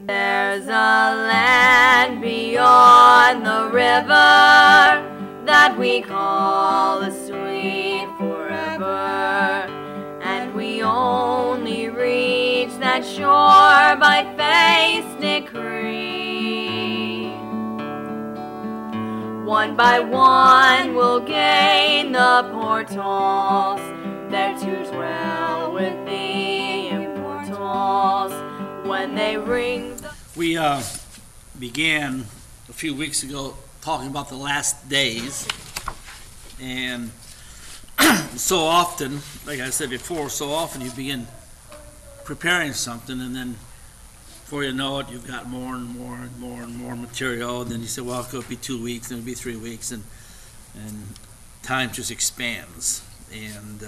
There's a land beyond the river that we call the sweet forever, and we only reach that shore by faith's decree. One by one we'll gain the portals, there to dwell with the immortals when they ring. We began a few weeks ago talking about the last days, and so often, like I said before, so often you begin preparing something, and then before you know it, you've got more and more and more and more material, and then you say, well, it could be 2 weeks, and it could be 3 weeks, and time just expands. And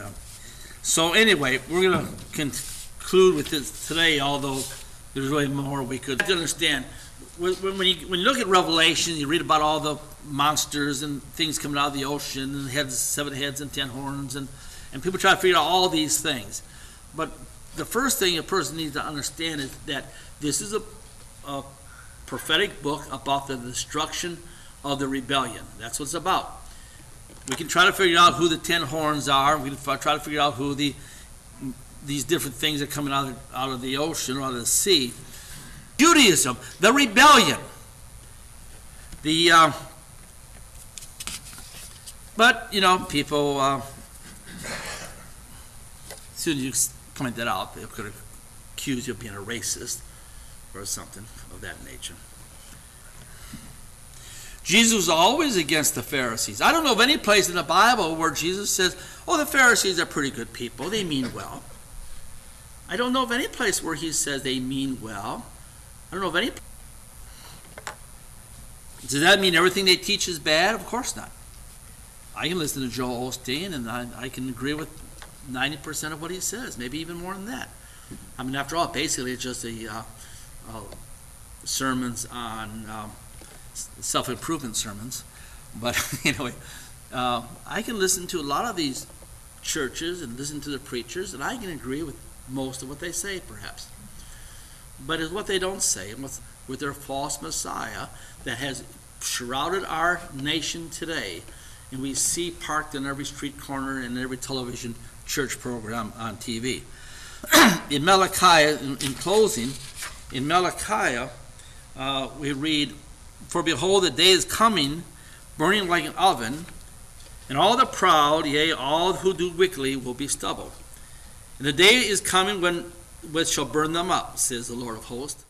so anyway, we're going to conclude with this today, although there's really more we could understand. When you look at Revelation, you read about all the monsters and things coming out of the ocean, and heads, 7 heads and 10 horns, and people try to figure out all these things. But the first thing a person needs to understand is that this is a prophetic book about the destruction of the rebellion. That's what it's about. We can try to figure out who the 10 horns are. We can try to figure out who these different things are coming out of the ocean or out of the sea. Judaism, the rebellion. But, you know, people, as soon as you point that out, they could accuse you of being a racist or something of that nature. Jesus was always against the Pharisees. I don't know of any place in the Bible where Jesus says, oh, the Pharisees are pretty good people. They mean well. I don't know of any place where he says they mean well. I don't know of any. Does that mean everything they teach is bad? Of course not. I can listen to Joel Osteen, and I can agree with 90% of what he says, maybe even more than that. I mean, after all, basically it's just sermons on self-improvement sermons. But anyway, I can listen to a lot of these churches and listen to the preachers, and I can agree with most of what they say, perhaps. But it's what they don't say, and with their false messiah that has shrouded our nation today, and we see parked in every street corner and every television church program on TV. In Malachi, in closing, in Malachi, we read, for behold, the day is coming, burning like an oven, and all the proud, yea, all who do wickedly, will be stubble. And the day is coming when which shall burn them up, says the Lord of hosts.